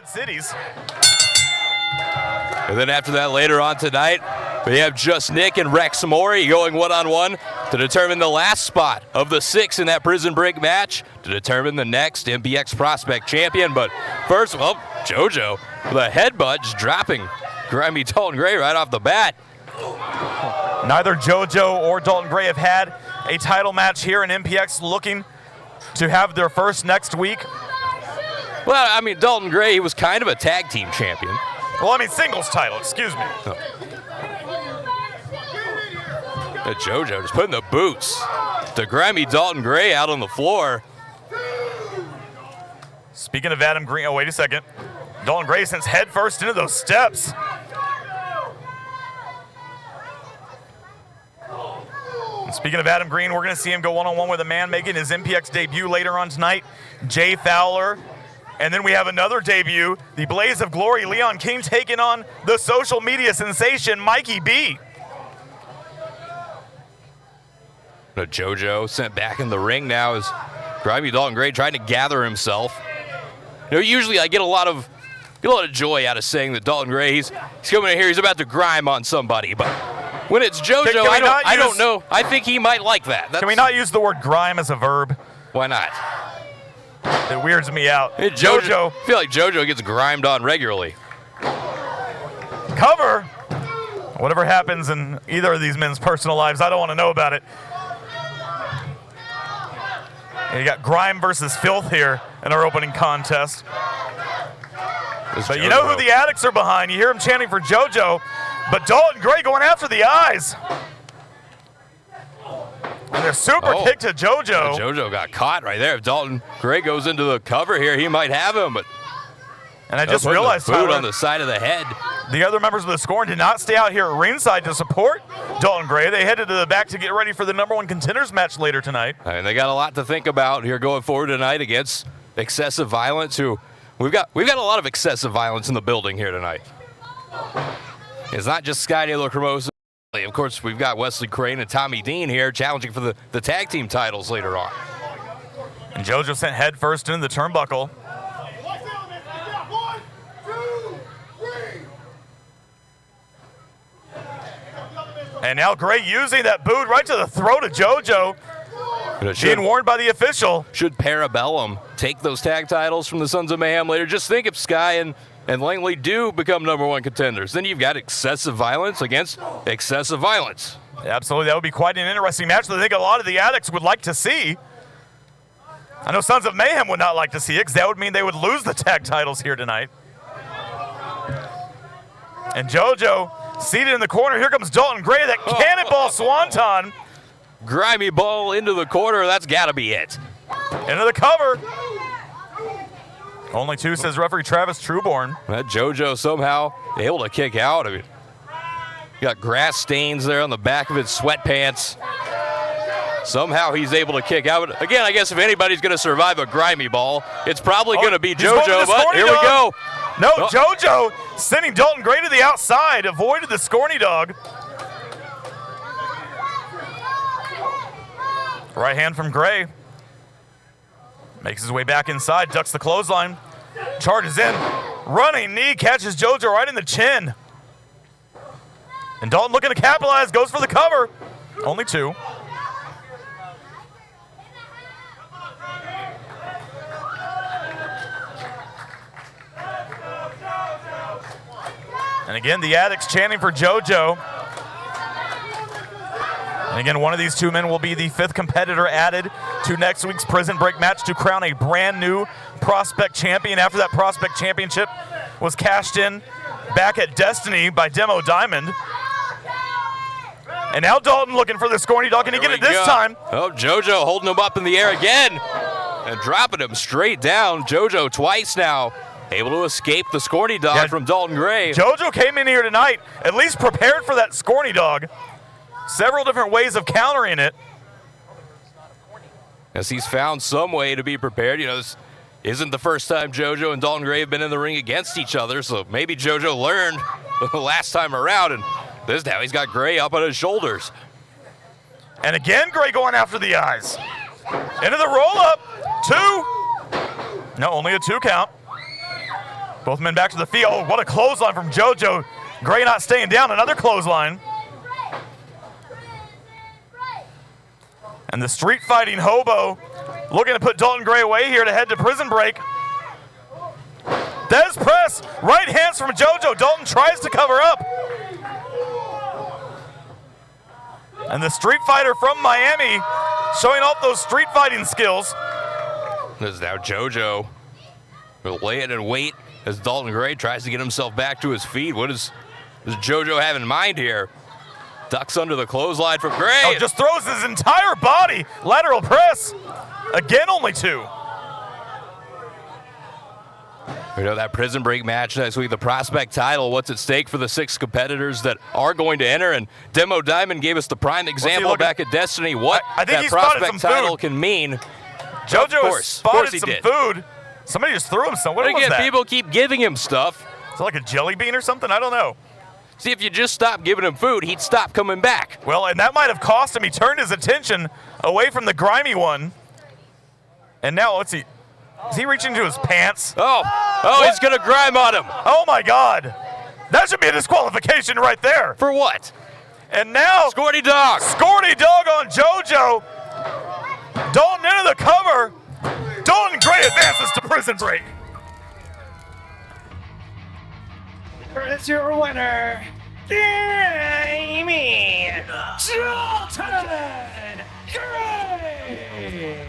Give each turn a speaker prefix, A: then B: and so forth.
A: cities.
B: And then after that, later on tonight, we have Just Nick and Rex Mori going one-on-one to determine the last spot of the 6 in that prison break match to determine the next MPX Prospect champion. But first, well, Jojo with a headbutt just dropping Grimy Dalton Gray right off the bat.
A: Neither Jojo or Dalton Gray have had a title match here in MPX, looking to have their first next week.
B: Well, I mean, Dalton Gray, he was kind of a tag team champion.
A: Well, I mean, singles title, excuse me.
B: Oh. Jojo just putting the boots to Grimy Dalton Gray out on the floor.
A: Speaking of Adam Green, oh, wait a second. Dalton Gray sends head first into those steps. And speaking of Adam Green, we're going to see him go one-on-one with a man making his MPX debut later on tonight, Jay Fowler. And then we have another debut, the Blaze of Glory, Leon King taking on the social media sensation, Mikey B.
B: Jojo sent back in the ring now as Grimy Dalton Gray trying to gather himself. You know, usually I get a lot of joy out of saying that Dalton Gray, he's coming in here, he's about to grime on somebody. But when it's Jojo, I don't know. I think he might like that.
A: Can we not use the word grime as a verb?
B: Why not?
A: It weirds me out.
B: Hey, Jojo. I feel like Jojo gets grimed on regularly.
A: Cover. Whatever happens in either of these men's personal lives, I don't want to know about it. And you got grime versus filth here in our opening contest. But you know who the addicts are behind. You hear them chanting for Jojo, but Dalton Gray going after the eyes. And a super kick to Jojo.
B: Jojo got caught right there. If Dalton Gray goes into the cover here, he might have him. But
A: and I just realized,
B: Tyler, on the side of the head.
A: The other members of the scoring did not stay out here at ringside to support Dalton Gray. They headed to the back to get ready for the #1 contenders match later tonight.
B: And they got a lot to think about here going forward tonight against Excessive Violence, who we've got a lot of excessive violence in the building here tonight. It's not just Sky De La Cremosa. Of course, we've got Wesley Crane and Tommy Dean here challenging for the tag team titles later on.
A: And Jojo sent head first into the turnbuckle. And now Gray using that boot right to the throat of Jojo. Being warned by the official.
B: Should Parabellum take those tag titles from the Sons of Mayhem later? Just think if Sky and Langley do become #1 contenders. Then you've got excessive violence against excessive violence.
A: Absolutely, that would be quite an interesting match that I think a lot of the addicts would like to see. I know Sons of Mayhem would not like to see it because that would mean they would lose the tag titles here tonight. And Jojo seated in the corner. Here comes Dalton Gray, that cannonball swanton.
B: Grimy ball into the corner. That's got to be it.
A: Into the cover. Only 2, says referee Travis Trueborn.
B: That Jojo somehow able to kick out. I mean, you got grass stains there on the back of his sweatpants. Somehow he's able to kick out. But again, I guess if anybody's going to survive a grimy ball, it's probably going to be Jojo, but here we go.
A: No, Jojo sending Dalton Gray to the outside, avoided the Scorny Dog. Right hand from Gray. Makes his way back inside, ducks the clothesline, charges in, running knee, catches Jojo right in the chin. And Dalton looking to capitalize, goes for the cover. Only 2. And again, the addicts chanting for Jojo. And again, one of these 2 men will be the 5th competitor added to next week's prison break match to crown a brand new Prospect champion after that Prospect championship was cashed in back at Destiny by Demo Diamond. And now Dalton looking for the Scorny Dog. Can he get it this time?
B: Oh, Jojo holding him up in the air again and dropping him straight down. Jojo twice now able to escape the Scorny Dog from Dalton Gray.
A: Jojo came in here tonight at least prepared for that Scorny Dog. Several different ways of countering it.
B: As he's found some way to be prepared. You know, this isn't the first time Jojo and Dalton Gray have been in the ring against each other, so maybe Jojo learned the last time around, and this now he's got Gray up on his shoulders.
A: And again, Gray going after the eyes. Into the roll-up. 2. No, only a 2 count. Both men back to the field. Oh, what a clothesline from Jojo. Gray not staying down. Another clothesline. And the street fighting hobo looking to put Dalton Gray away here to head to prison break. Des press. Right hands from Jojo. Dalton tries to cover up. And the street fighter from Miami showing off those street fighting skills.
B: This is now Jojo. Will lay it and wait as Dalton Gray tries to get himself back to his feet. What does Jojo have in mind here? Ducks under the clothesline from Gray.
A: Oh, just throws his entire body. Lateral press. Again, only 2.
B: We know that prison break match next week, the prospect title, what's at stake for the 6 competitors that are going to enter. And Demo Diamond gave us the prime example back at Destiny what
A: I think
B: that prospect title can mean.
A: Jojo has spotted some food. Somebody just threw him some. What was that?
B: People keep giving him stuff.
A: Is it like a jelly bean or something? I don't know.
B: See, if you just stopped giving him food, he'd stop coming back.
A: Well, and that might have cost him. He turned his attention away from the grimy one. And now, let's see. Is he reaching into his pants?
B: Oh, he's going to grime on him.
A: Oh, my God. That should be a disqualification right there.
B: For what?
A: And now,
B: Scorty dog.
A: Scorty dog on Jojo. Dalton into the cover. Dalton Gray advances to prison break.
C: It's your winner, Jamie Dalton Gray.